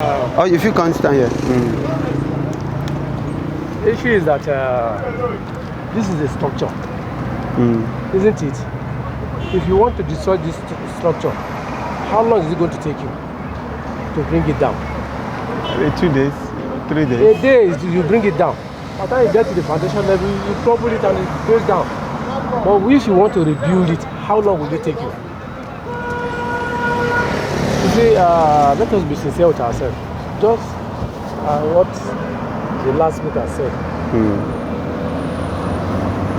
Oh, if you can't stand here. The issue is that this is a structure, isn't it? If you want to destroy this structure, how long is it going to take you to bring it down? 2 days, 3 days. A day is you bring it down. By the time you get to the foundation level, you topple it and it goes down. But if you want to rebuild it, how long will it take you? You see, let us be sincere with ourselves. Just what the last speaker said.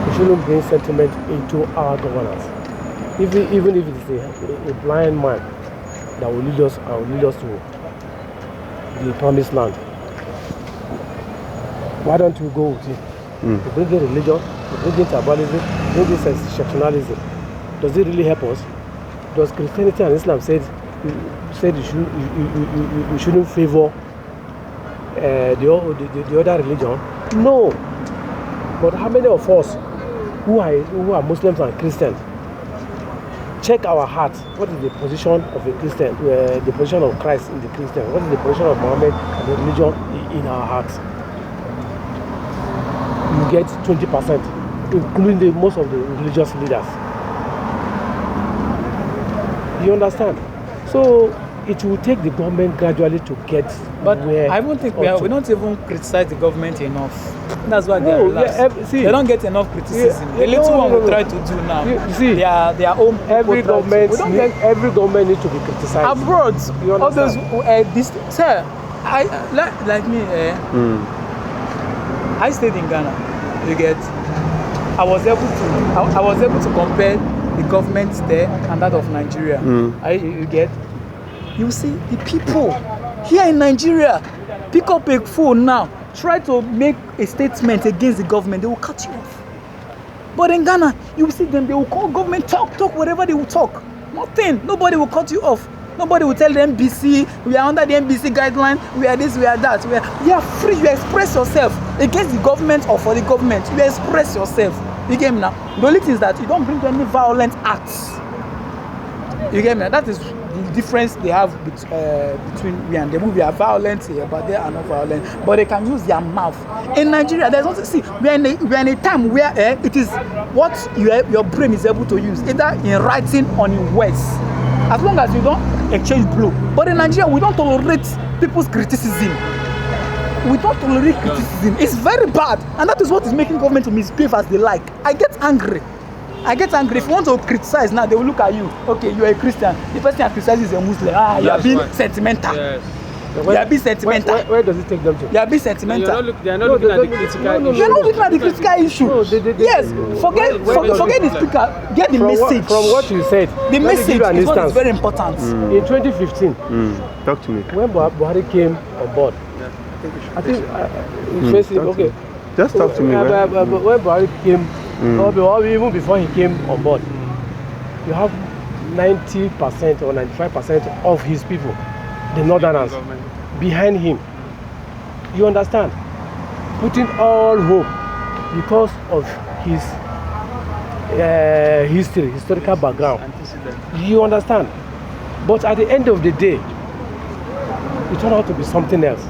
We shouldn't bring sentiment into our governance. Even if it is a blind man that will lead us to the promised land. Why don't we go with it? We bring in religion, we bring in tribalism, we bring in sectionalism. Does it really help us? Does Christianity and Islam say you shouldn't favor the other religion? No. But how many of us who are Muslims and Christians check our heart? What is the position of a Christian? The position of Christ in the Christian? What is the position of Muhammad and the religion in our hearts? You get 20%, including most of the religious leaders. You understand? So it will take the government gradually to get where. I don't think we don't even criticize the government enough. That's why they are relaxed. They don't get enough criticism. The little one we try to do now. Their own. Every government needs to be criticized. Abroad, all those sir, like me. I stayed in Ghana. You get. I was able to compare the government there and that of Nigeria. You see the people here in Nigeria pick up a phone now, try to make a statement against the government, they will cut you off. But in Ghana, you will see them, they will call government, talk whatever they will talk. Nothing, nobody will cut you off. Nobody will tell the NBC, we are under the NBC guideline, we are this, we are that. You are free, you express yourself against the government or for the government. You express yourself. You get me now? The only thing is that you don't bring any violent acts. You get me now? That is the difference they have between we and them. We are violent here, but they are not violent. But they can use their mouth. In Nigeria, there's also, see, we are in a time where it is what your brain is able to use, either in writing or in words. As long as you don't exchange blow. But in Nigeria, we don't tolerate people's criticism. We don't tolerate criticism. It's very bad. And that is what is making government to misbehave as they like. I get angry. If you want to criticize now, they will look at you. Okay, you are a Christian. The person that criticizes is a Muslim. You are being sentimental. Yes. You are being sentimental. Where does it take them to? You are being sentimental. They are not looking at the critical issue. You are not looking at the critical issue. No, yes, forget the speaker. Get the message. From what you said, the message is what is very important. In 2015, talk to me. When Buhari came on board, I think okay. Just talk to me. When Buhari came, or even before he came on board, you have 90% or 95% of his people, the Northerners, behind him. You understand? Putting all hope because of his historical background. You understand? But at the end of the day, it turned out to be something else.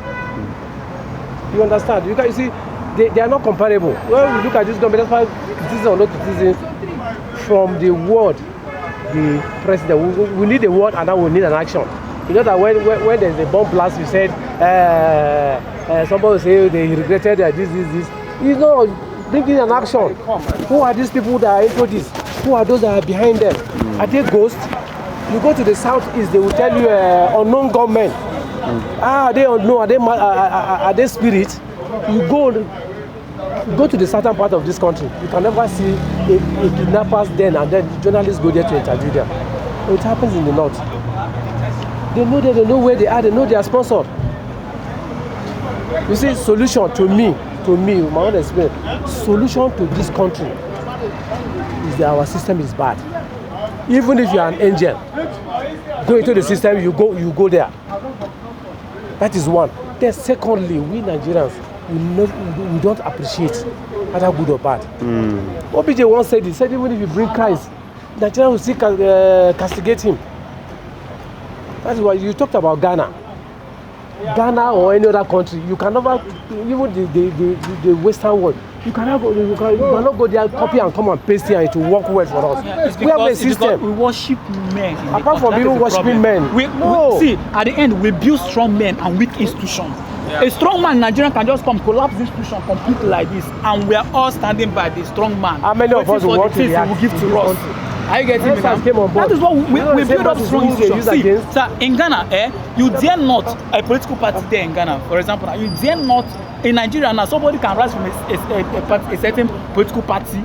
You understand? You see, they are not comparable. When we look at this government, that's why criticism or not criticism from the word, the president. We need a word and now we need an action. You know that when there's a bomb blast, you said somebody will say they regretted this. You know, bringing an action. Who are these people that are into this? Who are those that are behind them? Are they ghosts? You go to the southeast, they will tell you unknown gunmen. Are they unknown? Are they spirits? You go to the southern part of this country, you can never see a kidnapper's den and then journalists go there to interview them. It happens in the north. They know where they are, they know they are sponsored. You see, solution to me, my own experience, solution to this country is that our system is bad. Even if you are an angel, go into the system, you go there. That is one. Then secondly, we Nigerians, we don't appreciate whether good or bad. OBJ once said he said even if you bring Christ, Nigeria will still castigate him. That's why you talked about Ghana. Ghana or any other country, you can never, even the Western world, you cannot go there, copy and come and paste here, and it will work well for us. Yeah, we have a system. We worship men. Apart from even worshiping men. We see, at the end, we build strong men and weak institutions. Yeah. A strong man in Nigeria can just come collapse the institution completely like this, and we are all standing by the strong man. How many of us will want to will give to us? Are you getting me now? That is what we build up strong institutions. See, sir, in Ghana, you dare not, a political party there in Ghana, for example, you dare not, in Nigeria now, somebody can rise from a certain political party,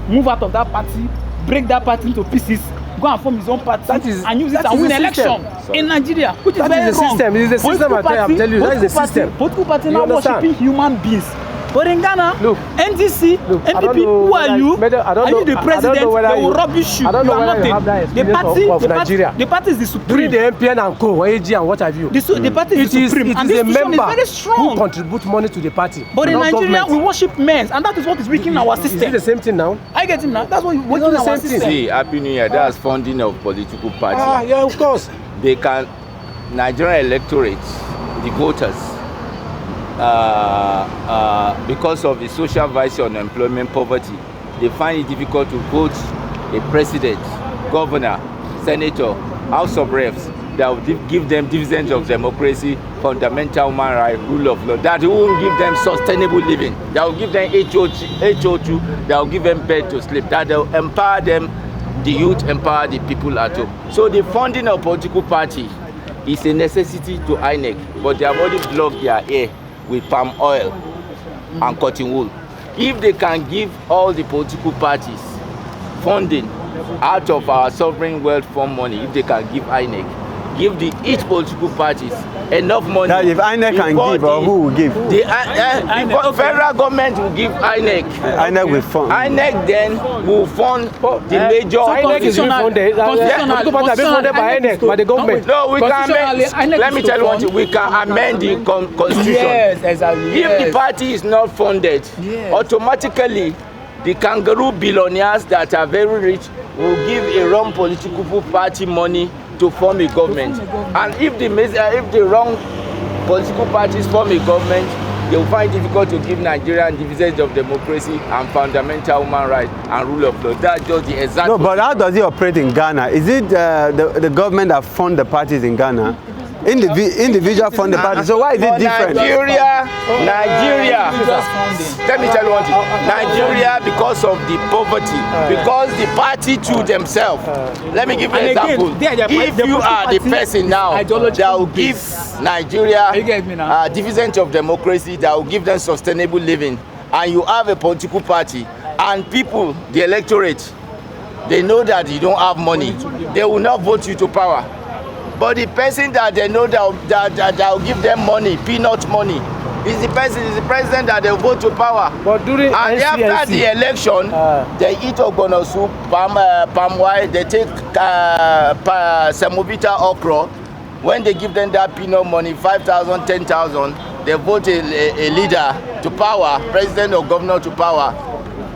move out of that party, break that party into pieces, go and form his own party, and use it and win election in Nigeria, which is very wrong. It is a system, I'm telling you, that is a system. Political party now worshiping human beings. But in Ghana, NDC, NPP, who are you? Are you the president? They will rubbish you. I don't know whether you have that experience of Nigeria. The party is the supreme. During the MPN and Co, AG and what have you. The party is the supreme. It is a member who contributes money to the party. But in Nigeria, we worship men, and that is what is weakening our system. Is it the same thing now? I get him now. That's what weakening our system. See, Happy New Year. That's funding of political parties. Yeah, of course. They can, Nigerian electorate, the voters, because of the social vice on employment poverty, they find it difficult to vote a president, governor, senator, house of reps that will give them dividends of democracy, fundamental human rights, rule of law, that will give them sustainable living, that will give them HO2, that will give them bed to sleep, that will empower them, the youth, empower the people at home. So the funding of political party is a necessity to INEC, but they have already blocked their ear with palm oil and cotton wool. If they can give all the political parties funding out of our sovereign wealth fund money, if they can give INEC, give each political parties enough money. Now, if INEC can give, or who will give? The federal government will give INEC. INEC will fund. INEC then will fund the major. INEC is funded. Political parties are being funded by INEC, by the government. No, we can amend. Let me tell you one thing. We can amend the constitution. Yes, exactly. If the party is not funded, automatically the kangaroo billionaires that are very rich will give a wrong political party money to form a government. And if the wrong political parties form a government, they will find it difficult to give Nigerian dividends of democracy and fundamental human rights and rule of law. That's just the exact. No, but how does it operate in Ghana? Is it the government that fund the parties in Ghana? Individual fund the parties. So why is it different? Nigeria. Let me tell you one thing. Nigeria, because of the poverty, because the party to themselves. Let me give you an example. If you are the person now that will give Nigeria dividends of democracy, that will give them sustainable living, and you have a political party, and people, the electorate, they know that you don't have money, they will not vote you to power. But the person that they know that will give them money, peanut money, is the president that they vote to power. But during and after the election, they eat ogbono soup, palm wine, they take semovita okra. When they give them that peanut money, 5,000, 10,000, they vote a leader to power, president or governor to power.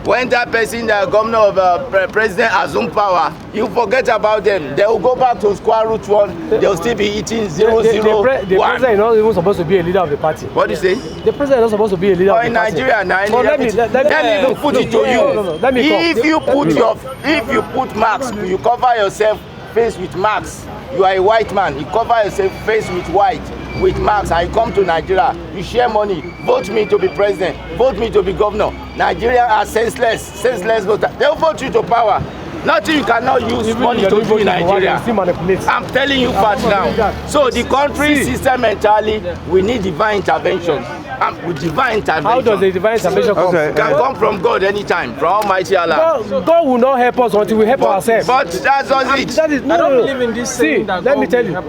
When that person, the governor of president assume power, you forget about them. They will go back to square root one. They will still be eating 0, 0, 1. The president is not even supposed to be a leader of the party. What do you say? The president is not supposed to be a leader of the party. In Nigeria, let me put it to you. If you put marks, you cover yourself face with marks. You are a white man. You cover yourself face with white, with marks, and you come to Nigeria. You share money. Vote me to be president. Vote me to be governor. Nigeria are senseless voters. They will vote you to power. Nothing you cannot use money to do in Nigeria. I'm telling you facts now. So the country system entirely, we need divine intervention. With divine intervention. How does the divine intervention come? It can come from God anytime, from Almighty Allah. God will not help us until we help ourselves. But that's not it. I don't believe in this saying that let me tell you. God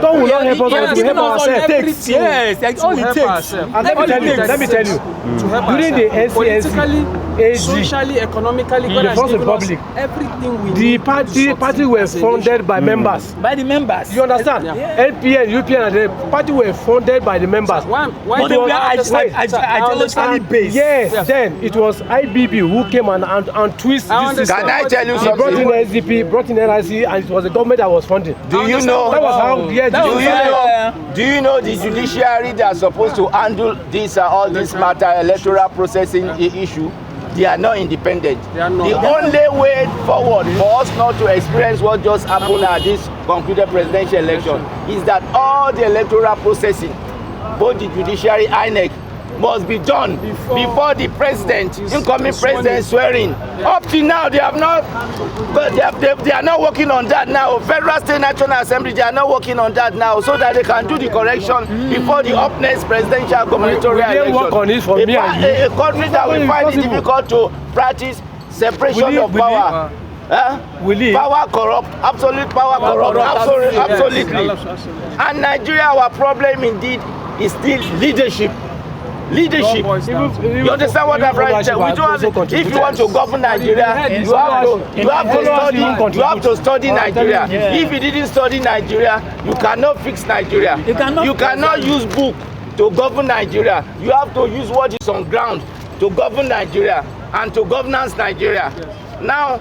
will not help us until we help ourselves. Yes, that's all it takes. And let me tell you. During the NCNC, AG, socially, economically, the First Republic, everything we the party were funded by members. By the members. You understand? Yeah. LPN, UPN, and the party were funded by the members. Why ideologically based. Yes, then it was IBB who came and twist this system. Can I tell you He brought in something? SDP, brought in NIC, and it was the government that was funding. Do you know? That was how, Do you know the judiciary that are supposed to handle this all this matter, electoral processing issue? They are not independent. The only way forward for us not to experience what just happened at this concluded presidential election is that all the electoral processing, both the judiciary, INEC, must be done before the president, incoming president, swearing. Up till now, they have not, but they are not working on that now. Federal, State, National Assembly, they are not working on that now, so that they can do the correction before the up next presidential gubernatorial election. Work on it for me and you. A country that will find it difficult to practice separation of power. Power corrupt, absolute power corrupt, absolutely. And Nigeria, our problem indeed is still leadership. Leadership. You understand what I'm trying to say? If you want to govern Nigeria, you have to study Nigeria. If you didn't study Nigeria, you cannot fix Nigeria. You cannot use book to govern Nigeria. You have to use what is on ground to govern Nigeria and to governance Nigeria. Now,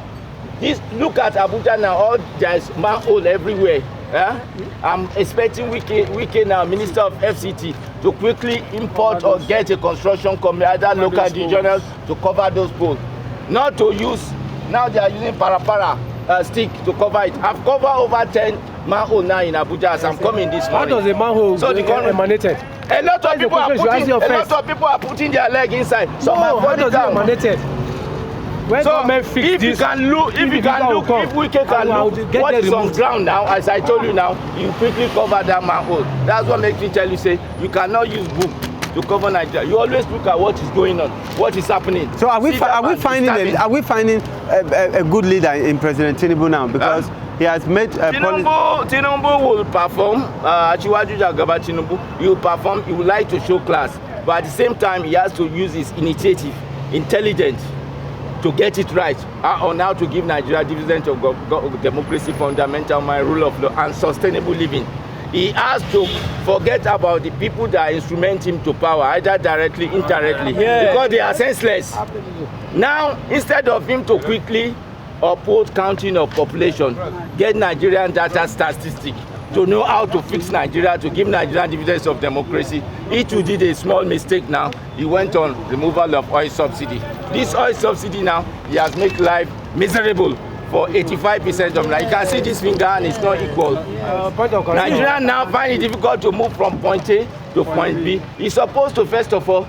look at Abuja now. There's manhole everywhere. I'm expecting Wike now, Minister of FCT, to quickly import or get a construction company, either local regional, to cover those poles. Not to use, now they are using para stick to cover it. I've covered over 10 manhole now in Abuja as I'm coming this morning. How does a manhole emanated? A lot of people are putting their leg inside. So how does it emanated? So if you can look, if Wike can look what is on ground now, as I told you now, you quickly cover that manhole. That's what makes me tell you, say, you cannot use book to cover Nigeria. You always look at what is going on, what is happening. So are we finding a good leader in President Tinubu now? Because he has made Tinubu will perform. Achiwaju Jagaba Tinubu, he will perform. He would like to show class, but at the same time, he has to use his initiative, intelligence, to get it right on how to give Nigeria dividends of democracy, fundamental rule of law, and sustainable living. He has to forget about the people that instrument him to power, either directly, indirectly, because they are senseless. Now, instead of him to quickly uphold counting of population, get Nigerian data statistic, to know how to fix Nigeria, to give Nigeria dividends of democracy, he too did a small mistake now. He went on removal of oil subsidy. This oil subsidy now, he has made life miserable for 85% of Nigeria. You can see this finger and it's not equal. Nigeria now find it difficult to move from point A to point B. He's supposed to, first of all,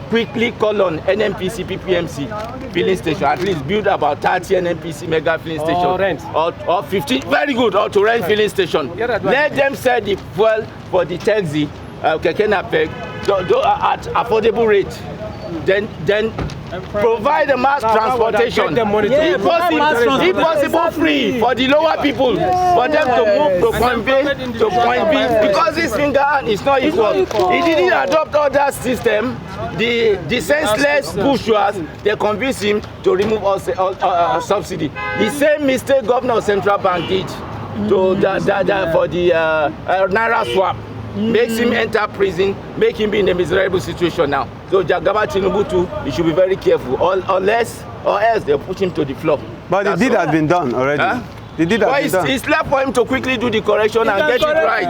quickly call on NNPC, PPMC filling station, at least build about 30 NNPC mega filling station. Or rent. Or 15, very good, or to rent filling station. Let them sell the fuel for the taxi, Keke Napep, at affordable rate. Then provide a mass transportation. If possible free for the lower people, for them to move to point B to point B, because this finger is not equal. He didn't adopt all that system. The senseless bourgeois, they convinced him to remove all subsidy. The same mistake Governor of Central Bank did for the Naira swap. Makes him enter prison, make him be in a miserable situation now. So Jagaba Tinubu too, he should be very careful, or else they'll push him to the floor. But the deed has been done already. The deed has been done. It's left for him to quickly do the correction and get it right.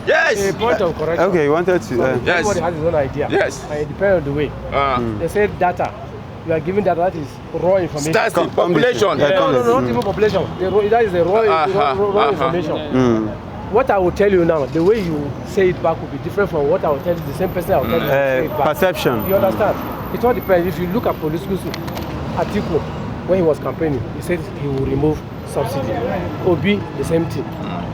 Yes. A point of correction. Okay, you wanted to. Everybody has his own idea. Yes. And it depends on the way. They said data. You are giving data, that is raw information. That's the population. No, not even population. That is the raw information. What I will tell you now, the way you say it back will be different from what I will tell you. The same person I will tell you to say it back. Perception. You understand? It all depends. If you look at political article when he was campaigning, he said he will remove subsidy. Obi, the same thing.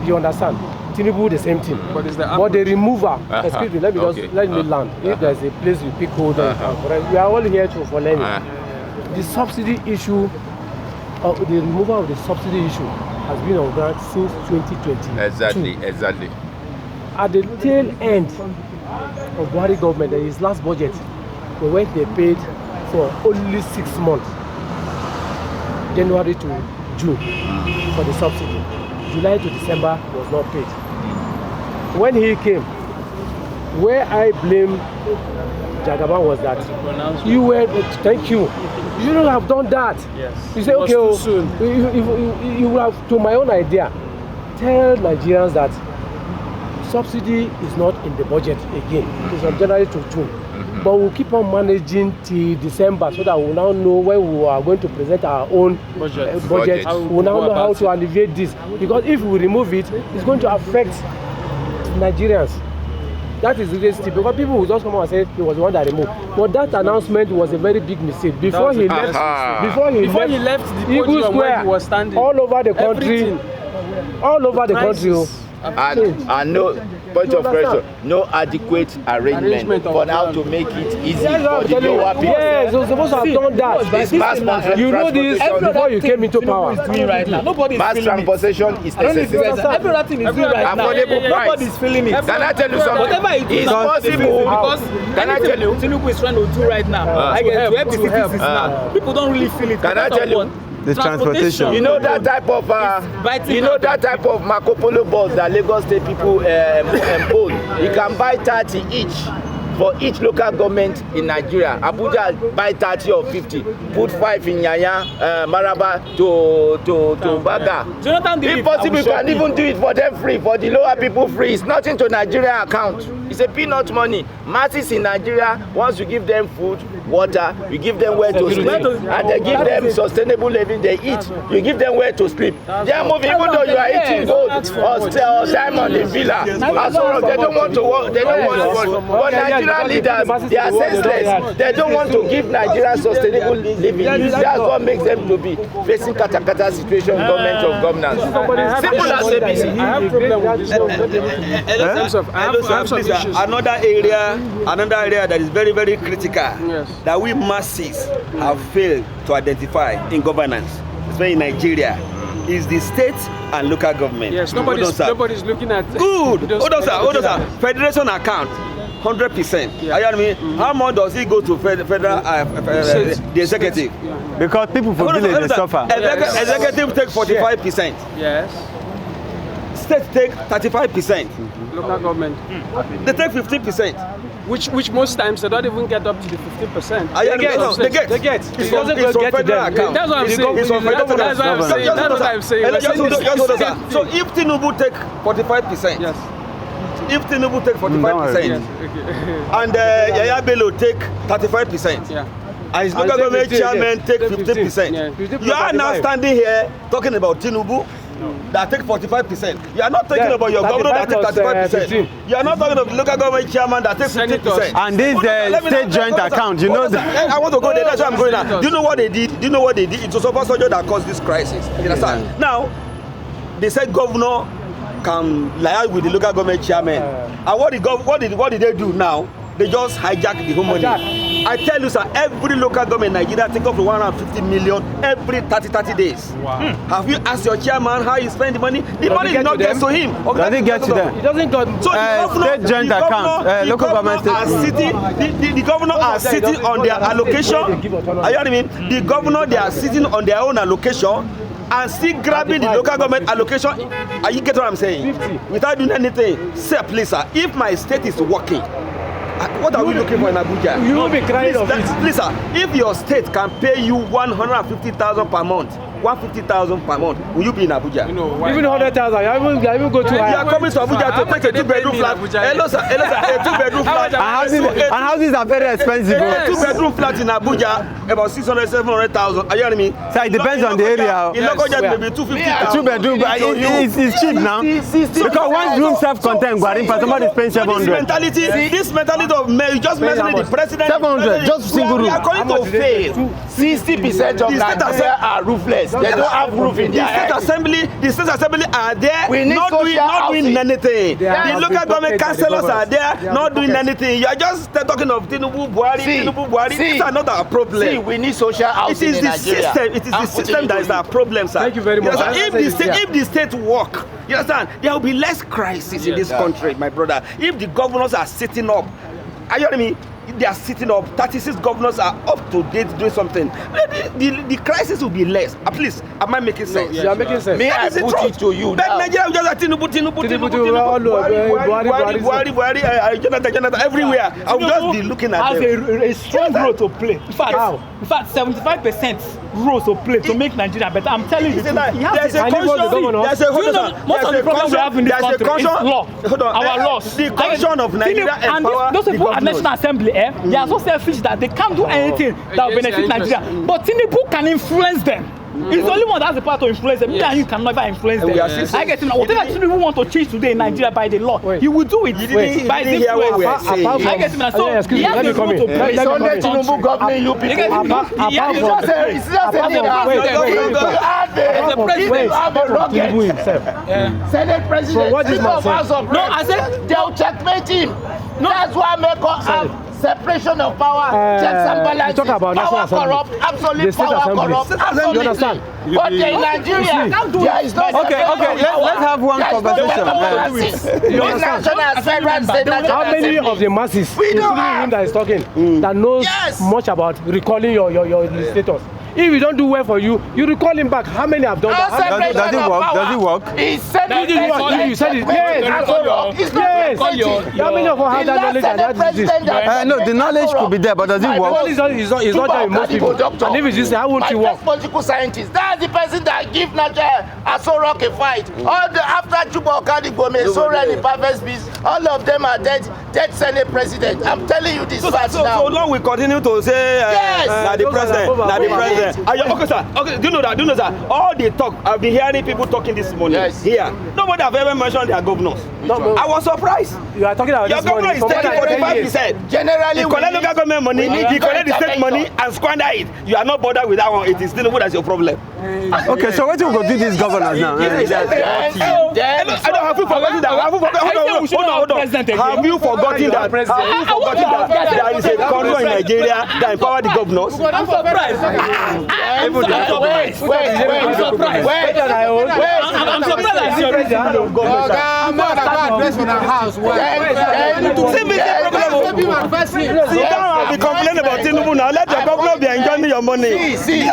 You understand? Tinubu, the same thing. But the remover, excuse me, let me land. If there's a place you pick hold on, we are all here for learning. The subsidy issue, the removal of the subsidy issue has been on ground since 2020. Exactly. At the tail end of Buhari government, in his last budget, they paid for only 6 months, January to June, for the subsidy. July to December was not paid. When he came, Where I blame Jagaban was that you were, thank you. You shouldn't have done that. Yes. You say, It was okay, too soon. you would have, to my own idea, tell Nigerians that subsidy is not in the budget again. It's from January to June. But we'll keep on managing till December so that we'll now know when we are going to present our own budget. We'll now know how to alleviate this. Because if we remove it, it's going to affect Nigerians. That is really steep, because people will just come out and say he was the one that removed. But that announcement was a very big mistake. Before he left the Eagle Square, he was standing, all over the country, and no point of pressure, no adequate arrangement for how to make it easy for the lower people. Yes, you're supposed to have done that. You know this before you came into power. Right now. Nobody's Mass feeling transportation is necessary. Everything is doing right now. Affordable price. Nobody's feeling it. Can I tell you something? Whatever it is, It's possible. because Can I tell you? Tinubu is trying to do right now. I get to help the citizens now. People don't really feel it. Can I tell you? The transportation. You know that type of Marco Polo bus that Lagos State people own. You can buy 30 each for each local government in Nigeria. Abuja buy 30 or 50. Put 5 in Yanya, Maraba to Baga. If possible, you can even do it for them free, for the lower people free. It's nothing to Nigeria account. It's a peanut money. Masses in Nigeria, once you give them food, water, you give them where to sleep, and they give them sustainable living, they eat, you give them where to sleep. They are moving, even though you are eating gold or diamond in villa. As well, they don't want to work, they don't want to work. But Nigerian leaders, they are senseless. They don't want to give Nigeria sustainable living. That's what makes them to be facing kata situation, government of governance. Simple as ABC. I have problem with this. Another area that is very, very critical, that we masses have failed to identify in governance, especially in Nigeria, is the state and local government. Yes, nobody's looking at. Good. Hold on, sir. Federation account. 100%. Yeah. How much does it go to federal the executive? Because people for village they suffer. Executive take 45%. Yes. State take 35%. Local government. They take 15%. Which most times they don't even get up to the 15%. They get. It's from federal account. That's what I'm saying. It's from federal account. That's what I'm saying. So if Tinubu take 45%. Yes. If Tinubu take 45%, and Yaya Bello take 35%, and his local government chairman take 15%, you are now standing here talking about Tinubu that take 45%. You are not talking about your governor that take 35%. You are not talking about the local government chairman that take 50%. And this state joint account, you know that. I want to go there. That's where I'm going now. Do you know what they did? It was Super Soldier that caused this crisis. You understand? Now, they said governor can liaise with the local government chairman. And what did they do now? They just hijack the home money. I tell you, sir, every local government in Nigeria take up to 150 million every 30 days. Wow. Have you asked your chairman how he spend the money? The money did not get to him. Does it get to them? It doesn't go. So state joint account, local government the governor are sitting on their allocation. Are you know what I mean? The governor, they are sitting on their own allocation and still grabbing the local government allocation. Are you get what I'm saying? 50. Without doing anything. Sir, please, sir, if my state is working, what are we looking for in Abuja? You will be crying of it. Please, sir, if your state can pay you 150,000 per month, 150,000 per month, will you be in Abuja? Even 100,000, I even go too high. You are coming to Abuja to take a 2-bedroom flat. Hello, sir, a 2-bedroom flat. And houses are very expensive. A 2-bedroom flat in Abuja, about 600,000, 700,000. Are you hearing me? So it depends on the area. In Lokoja, maybe 250,000. 2-bedroom, but it's cheap now. Because one room self-contained, somebody is paying 700. This mentality of you just mentioning the president. 700, just single room. We are going to fail. 60% of Nigeria are roofless. They don't have roof in their head. The state assembly are there not doing anything. The local government councillors are there not doing anything. You are just talking of Tinubu, Buhari. These are not our problem. See, we need social housing in Nigeria. It is the system that is our problem, sir. Thank you very much. If the state work, you understand, there will be less crisis in this country, my brother. If the governors are sitting up, are you hearing me? they are sitting up, 36 governors are up to date doing something, the crisis will be less. At least, am I making sense? You are making sense. May I put it to you? But Nigeria just like Tinubu, Buhari, Jonathan, everywhere. I will just be looking at them. Has a strong role to play. In fact, 75% role to play to make Nigeria better. I'm telling you, there's a most of the problems we have in this country is law. Our laws. The constitution of Nigeria and those people at National Assembly, they are so selfish that they can't do anything that will benefit Nigeria. But Tinubu can influence them. He's the only one that has the power to influence them. You can never influence them. I get him. Whatever Tinubu want to change today in Nigeria by the law, he will do it by this way. I get him. So he has the role to play. It's only Tinubu governing you people. Senate president. No, I said they'll checkmate him. That's why I make us have separation of power, checks and balances, talk about power corrupt, absolute power corrupt, absolutely. You understand? But in Nigeria, there is no let's have one conversation. You understand? How many of the masses, including him that is talking, that knows much about recalling your status? If you don't do well for you, you recall him back. How many have done that? Does it work? Does it work? He said it. You said it. Yes. How many of us have that knowledge and that disease? No, the knowledge could be there, but does it work? It's not there in most people. And if it's this, how won't you work? Political scientist. That's the person that give Nigeria a so rock a fight. All the after Juba Okadi Gome, so the perfect beast, all of them are dead Senate president. I'm telling you this fact now. So long we continue to say that the president. Okay, sir. Okay, do you know that? All the talk, I've been hearing people talking this morning here. Nobody have ever mentioned their governors. I was surprised. You are talking about your governor is taking 45%. Generally, he collect local government money, he collect the state money and squander it. You are not bothered with that one. It is still that's your problem. Okay, so what you go do these governors now? I don't have you forgotten that. Hold on. Have you forgotten that? There is a country in Nigeria that empower the governors? I'm surprised. I'm I'll be complaining about Tinubu now. Let your governor be enjoying your money. See,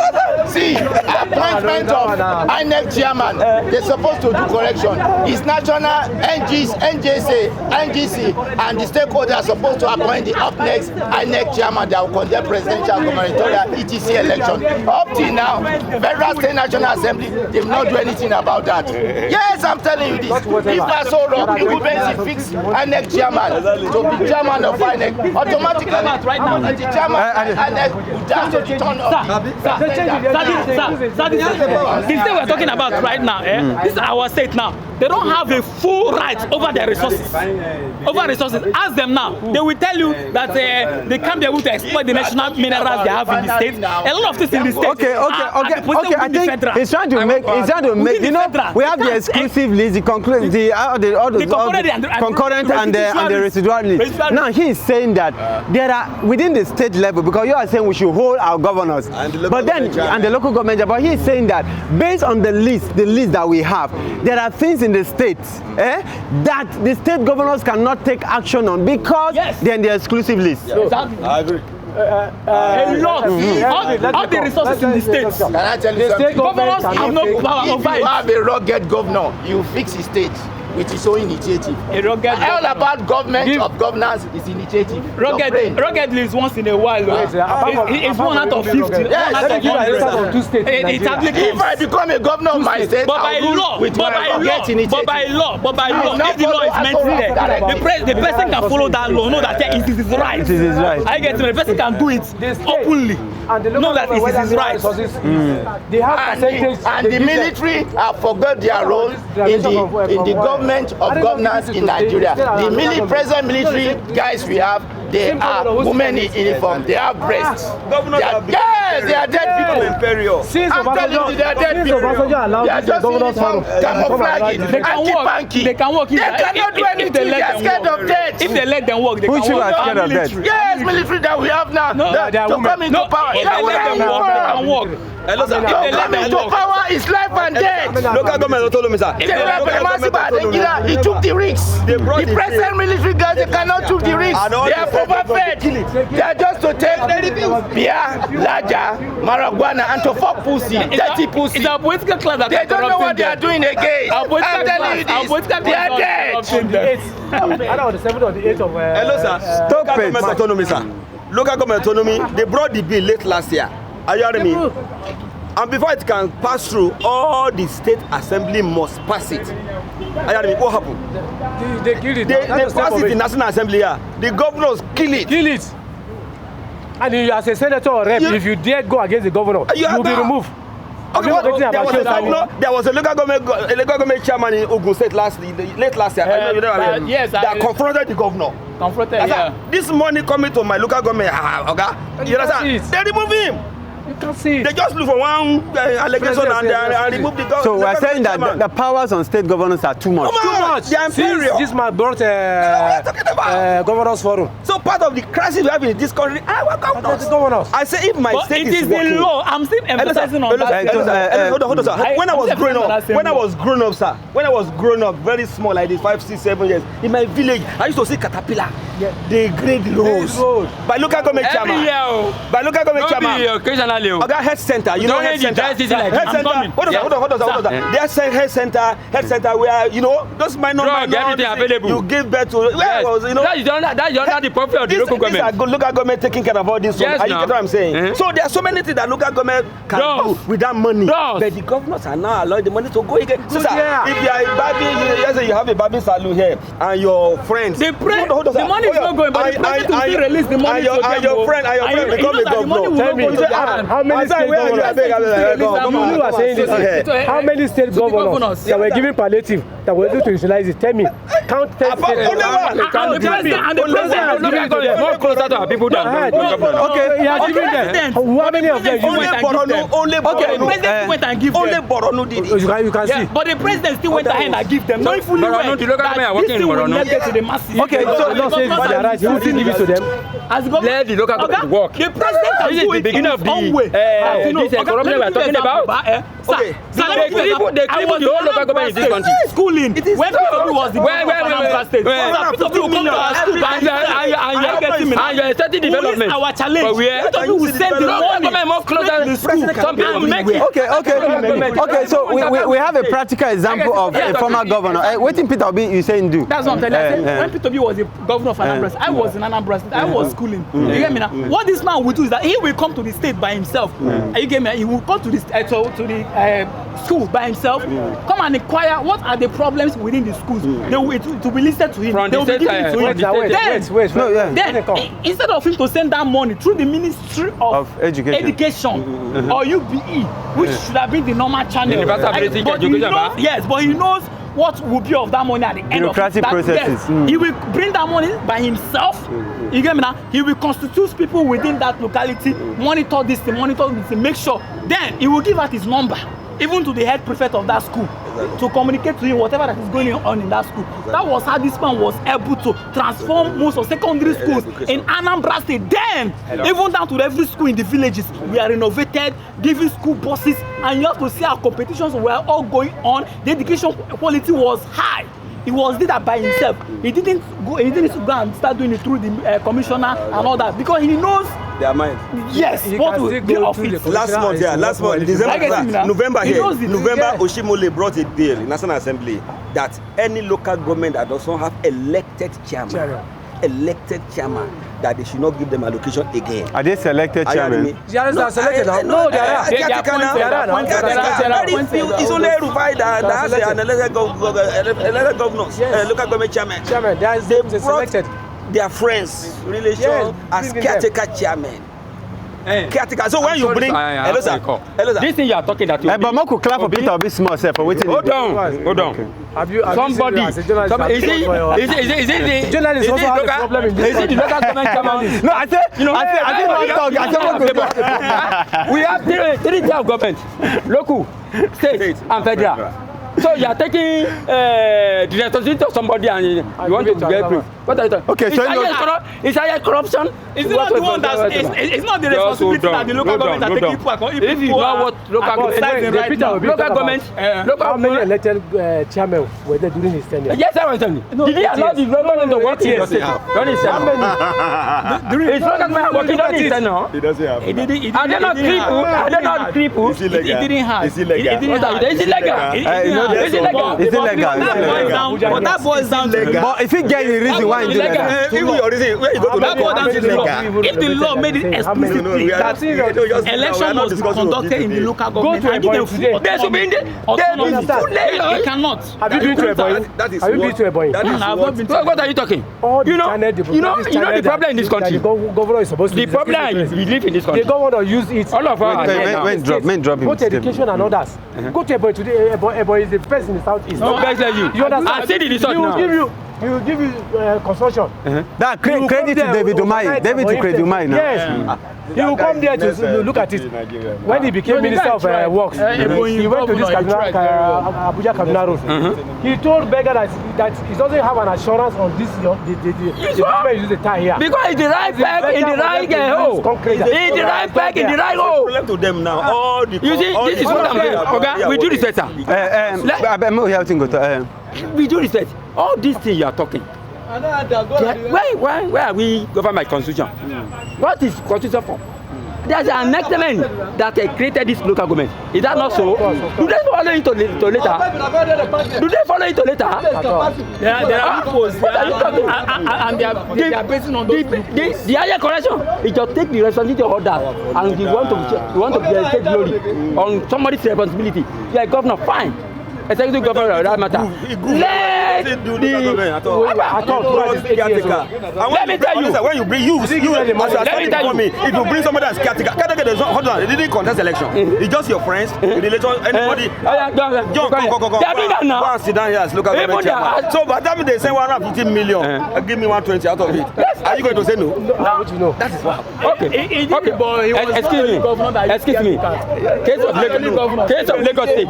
appointment of INEC chairman, they're supposed to do correction. It's national NGC, and the stakeholders are supposed to appoint the up next INEC chairman that will conduct presidential, gubernatorial, etc. election. Up till now, Federal State National Assembly, they've not do anything about that. Yes, I'm telling you this. If that's so wrong, you will basically fix INEC chairman to be chairman of INEC. Automatically, right now, the chairman INEC will have to return up. The state we're talking about right now, this is our state now. They don't have a full right over their resources. Ask them now. They will tell you that they can't be able to exploit the national minerals they have in the state. A lot of things in the state. Okay. I think he's trying to make. You know, we have the exclusive list, the concurrent, the concurrent and the residual list. Now he is saying that there are within the state level, because you are saying we should hold our governors, but then and the local government. But he is saying that based on the list that we have, there are things in the states that the state governors cannot take action on because they're in the exclusive list. I agree. A lot. All the resources in the states. Can I tell you something? Governors have no power over it. If you have a rugged governor, you fix his state with his own initiative. All about government of governance is initiative. Rugged lives once in a while. It's 1 out of 50. If I become a governor of my state, but by law, if the law is mentioned there, the person can follow that law, know that it is his right. It is his right. I get it. The person can do it openly. Know that it is his right. They have and the military have forgot their role in the government of governance in Nigeria. The present military guys we have, they are women in uniform. They have breasts. They are dead people. I'm telling you, they are dead people. They are just uniform, camouflage, they can work. They cannot do anything. They are scared of death. If they let them work, they can work. Who are scared of death? Yes, military that we have now to come into power. If they let them work, they can work. Coming to power is life and death. Local government told me, sir. He took the risks. The present military guys, they cannot took the risks. They are overfed. kill it. They are just to take beer, larger, marijuana, and to fuck pussy, dirty pussy. It's a political class that they don't know what they are doing again. I'm telling you this. They are dead. I know the 7th or the 8th of... Hello, sir. Local government autonomy, sir. Local government autonomy, they brought the bill late last year. Are you hearing me? And before it can pass through, all the state assembly must pass it. Are you hearing me? What happened? They killed it. They pass it in National Assembly here. The governors kill it. Kill it. And you, as a senator or rep, if you dare go against the governor, you will be removed. Okay, there was a local government chairman in Ogun State late last year. Yes, that confronted the governor. This money coming to my local government, okay? You understand? They remove him. You can see it. They just look for one allegation and remove the governor. So we're saying that the powers on state governors are too much. Too much. They are imperial. This man brought governors forum. So part of the crisis we have in this country, I welcome governors. I say if my state is working. It is the law. I'm still emphasizing on that. Hold on, sir. When I was growing up, very small, like this, 5, 6, 7 years, in my village, I used to see caterpillar. They grade the roads. By local government chairman. By local government chairman. Okay, health center. You know health center. Health center. Hold on. There's health center where those minor everything available. You give birth to. That's under the profit of the local government. These are local government taking care of all this. Yes, you get what I'm saying? So there are so many things that local government can do with that money. But the governors are now allowing the money to go again. So, sir, if you are a barbing, you have a barbing salon here, and your friends. The money is not going, but the president will still release the money to them. And your friend become a governor. Tell me. How many state governors? How many state governors that were giving palliative that were able to utilize it? Tell me. Count 10 states. And the president is more closer to our people than okay, he has given them. How many of them? Only Borno. The president went and give them. Only Borno did it. You can see. But the president still went ahead and give them. Not fully well. The local government are working in Borno. Get to the masses. Okay, so not saying by their rights. You still give it to them. Let the local government work. The president can do it in his own way. This corruption we are talking about. Okay. They cripple the whole local government in this country. Schooling. When Tinubu was the governor State. People come to our school and you're starting development. Our challenge. But Tinubu will send the money more closer to the school. Some people make it. Okay. So we have a practical example of a former governor. What in Peter Obi you saying do? That's what I'm telling you. When Peter Obi was the governor of Anambra State, I was in Anambra State. I was schooling. You get me now? What this man will do is that he will come to the state by himself. You get me? He will come to the school by himself. Come and inquire what are the problems within the schools. They will to be listed to him. They will be given it to him. Then instead of him to send that money through the Ministry of Education or UBE, which should have been the normal channel. But he knows what will be of that money at the end of that. Processes. He will bring that money by himself. You get me now? He will constitute people within that locality, monitor this thing, make sure. Then he will give out his number, even to the head prefect of that school, to communicate to him whatever that is going on in that school. That was how this man was able to transform most of secondary schools in Anambra State. Then, even down to every school in the villages, we are renovated, giving school buses, and you have to see our competitions were all going on. The education quality was high. He was did that by himself. He didn't go and start doing it through the commissioner and all that, because he knows their mind. Yes, what will be of it. Last month, November, Oshimole brought a bill in National Assembly that any local government that does not have elected chairman, that they should not give them allocation again. Are they selected chairman? They are selected now. No, they are. It's only Rufai that has an elected governor, local government chairman. They selected their friends, relations as caretaker chairman. Caretaker. So when you bring, hello sir. This thing you are talking that. But Moko clap for Peter Obi small self for waiting. Hold on. Have you somebody? Is it the problem in this? Is it the local government chairman? No, I said we have three tiers of government: local, state, and federal. So you are taking the responsibility of somebody and you want to get proof. What are you talking? Okay, so is that corruption? It's not the one that it's not the responsibility that the local government are taking people. If you know what local government, how many elected chairmen were there during his tenure? Yes, I was telling you. Did he allow the government to work in the state? During his tenure. His local government working during his tenure. He doesn't have. Are they not crippled? Are they not crippled? It didn't have. It's illegal. It's illegal. But that boils down to. But if you get the reason why you do that, Even your reason, where you go to That boils down to the law. If the law made it explicitly that election must be conducted in the local government, and give them full They should be in the. They cannot. Have you been to a boy? Have you been to a boy? What are you talking? You know the problem in this country. The governor is supposed to. The problem is we live in this country. The governor use it. All of us. men drop him. Go to education and others. Go to a boy today. A boy is the first in the southeast. No, guys like you. You understand? I see the result now. He will give you construction. That credit to David Umahi. David to credit Umahi now. Yes. He will come there to look at it. When he became Minister of Works, he went to this Abuja Kaduna Road. He told Beggar that he doesn't have an assurance on this. The government uses the tie here. Because it's the right peg in the right hole. It's the right peg in the right hole. Problem to them now. All the. You see, this is what I'm saying. Okay, we do research, sir. We do research. All these things you are talking. Why are we governed by constitution? What is constitution for? There's an enactment that created this local government. Is that not so? Do they follow it to later? Do they follow it to later? There are loopholes, and they are basing on those loopholes. The higher correction is just take the responsibility of others, and you want to take glory on somebody's responsibility. You are governor, fine. Executive governor, that matter. Let me tell you. When you bring if you bring somebody that's caretaker, hold on, they didn't contest election. It's just your friends, relation, anybody. John, go. Go and sit down here as local government chairman. So by the time they say 150 million, give me 120 out of it. Are you going to say no? What you know? That is what. Okay. Excuse me. Case of Lagos State. Case of Lagos State.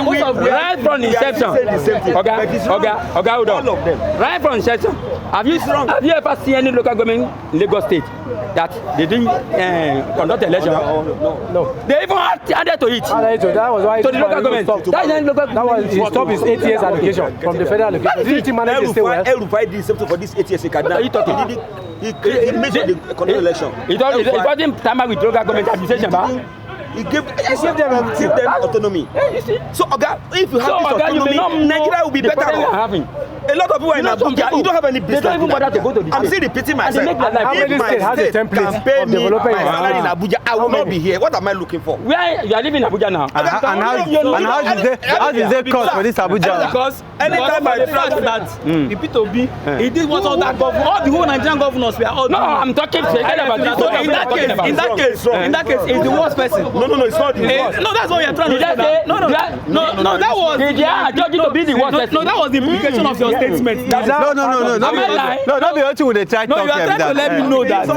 Right from inception. Okay, hold on. All of them. Right from inception. Have you ever seen any local government in Lagos State that they didn't conduct election? No. They even added to it. That was why to the local government. That was he stopped his 8 years allocation from the federal allocation. Did he manage to stay well? El-Rufai did something for this 8 years in Kaduna. What are you talking? He made the conduct election. It wasn't time with local government administration. He gave them autonomy. So, if you have this autonomy, Nigeria will be better. A lot of people in Abuja, you don't have any business. They don't even bother to go to the I'm still repeating myself. How many states has a template pay of me developing my salary in Abuja, I will not be here. What am I looking for? Where you are living in Abuja now? And how did they cost for this Abuja? Because anytime I track that the P2B, he did what all that government, all the whole Nigerian governors were all. No, I'm talking about this. So in that case, he's the worst person. No, it's not the worst. No, that's what we are trying to say. No, that was. Judge to be the worst. No, that was the implication of your statement. No. Don't be hurting with the try. No, you are trying to let me know that.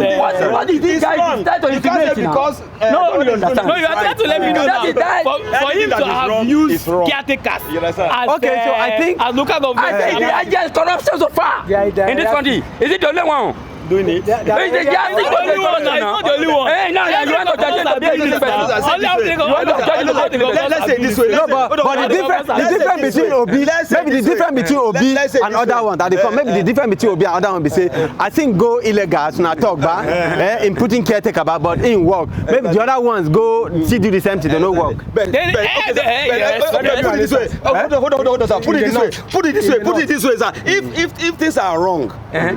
What is this guy trying to intimidate now? No, you understand. No, you are trying to let me know that for him to have used caretakers as local government. I think there are just corruption so far in this country. Is it the only one doing it? It's the only one. It's not the only one. Hey, no, you want to judge Let's say this way. No, but the difference between Obi, maybe the difference between Obi and other ones, maybe the difference between Obi and other ones be say, I think go illegal to not talk back, in putting caretaker back, but in work. Maybe the other ones go see do the same thing, they don't work. Put it this way. Hold on. Put it this way, sir. If things are wrong,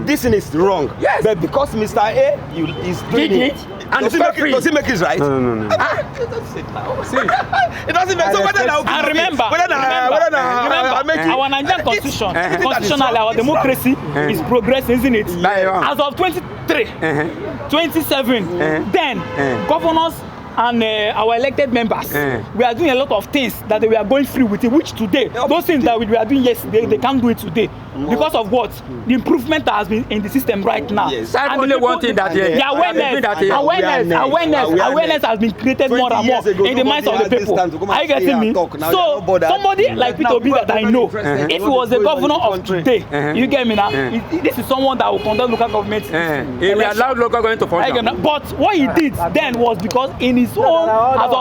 this thing is wrong. Yes. But because Mr. A is doing it, does he make it right? No. See, it doesn't make. So whether I remember our Nigerian constitution, constitutional, our democracy is progressing, isn't it? As of 23, 27, then governors and our elected members, we are doing a lot of things that we are going through with it, which today, those things that we were doing yesterday, they can't do it today. Because of what? The improvement that has been in the system right now. Yes. And only one thing that the awareness has been created more and more in the minds of the people. Are you getting me? So somebody like Peter Obi that I know, if he was the governor of today, you get me now? This is someone that will conduct local government. He will allow local government to function. But what he did then was because in his own, as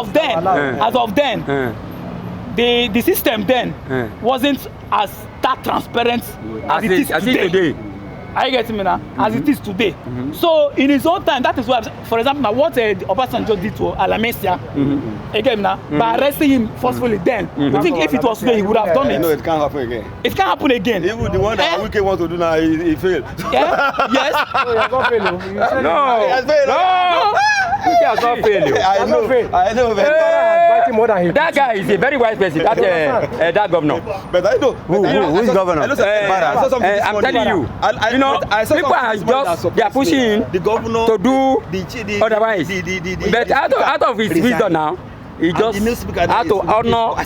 of then, the system then wasn't as that transparent as it is today. Are you getting me now? As it is today. So in his own time, that is why, for example, now what Obasanjo did to Alamesia, again now, by arresting him forcefully then, I think if it was today, he would have done it. No, it can't happen again. It can't happen again. Even the one that Wike wants to do now, he failed. Yeah? Yes. No. Wike has not failed. I know. That guy is a very wise person. That governor. But I know. Who is governor? I'm telling you. You know, people are just, they are pushing the governor to do otherwise. But out of his wisdom now, he just had to honor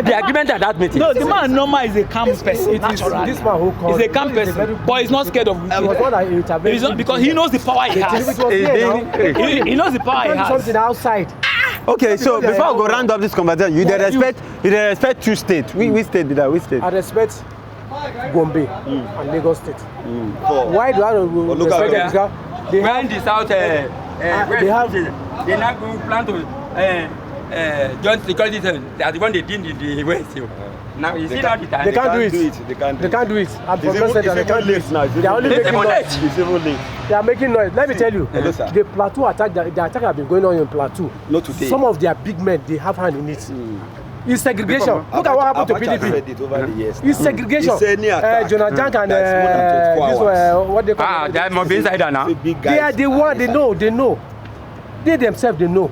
the agreement at that meeting. No, the man normal is a calm person. Naturally. This man who called is a calm person, but he's not scared of because he knows the power he has. He knows the power he has. Something outside. Okay, so before we go round up this conversation, you respect two states. Which state did I? Which state? I respect Gombe and Lagos State. Why do I respect them? When the South, they not going to plan to joint security, they are the one they did in the West. Now you see now the time. They can't do it. They can't do it. I'm from West State and they can't do it. They are only making noise. They are making noise. Let me tell you, the plateau attack, the attack have been going on in plateau. Not today. Some of their big men, they have hand in it. It's segregation. Look at what happened to PDP. It's segregation. Jonathan and this what they call they are insider now. They are the one. They know. They themselves they know.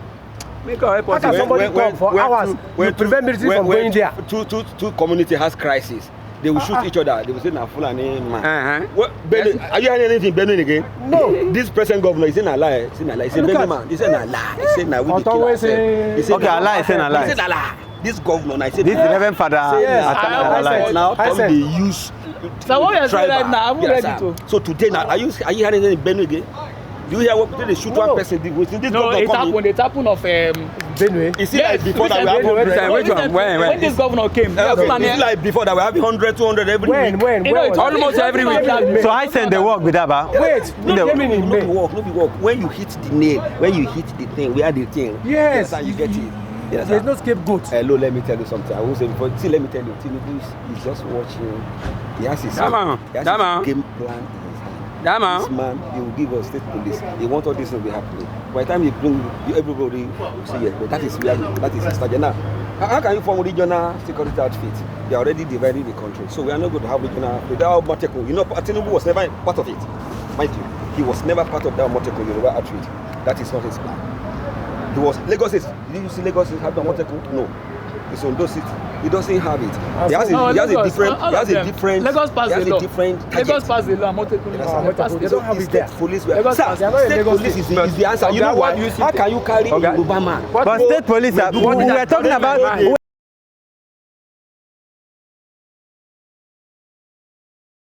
How can somebody come for hours to prevent military from going there? Two community has crisis. They will shoot each other. They will say na Fulani man. Are you hearing anything Benue again? No. This present governor is in a lie. He's in a lie. He's a Benue man. He said na lie. He said na we kill ourselves. He said okay, a lie. He said na lie. He said na lie. This governor, I said this Reverend Father. Now they use. So what you saying right now? I'm ready to. So today now, are you hearing anything Benue again? Do you hear what they shoot one person? No, it happened of Benue. Is it like before that we have 100? When this governor came, is it like before that we have 100, 200 every week? When? Almost every week. So I send the work with that, wait, no be work. When you hit the nail, when you hit the thing, where the thing, yes, and you get it. Yes, there's no scapegoat. Hello, let me tell you something. I won't say before. See, let me tell you, Tinubu is just watching. He has his game plan. This man, he will give us state police. They want all this to be happening. By the time he bring everybody, see, yes, but that is his strategy. Now, how can you form regional security outfit? They are already dividing the country. So we are not going to have regional without Moteko. You know, Tinubu was never part of it. Mind you, he was never part of that Moteko Yoruba outfit. That is not his plan. He was Lagos. Did you see Lagos have the Moteko? No. It's on those cities. He doesn't have it. He has a different. Lagos passed the law. Lagos passed the law. They don't have it there. State police is the answer. You know what? How can you carry a Yoruba man? But state police, we were talking about.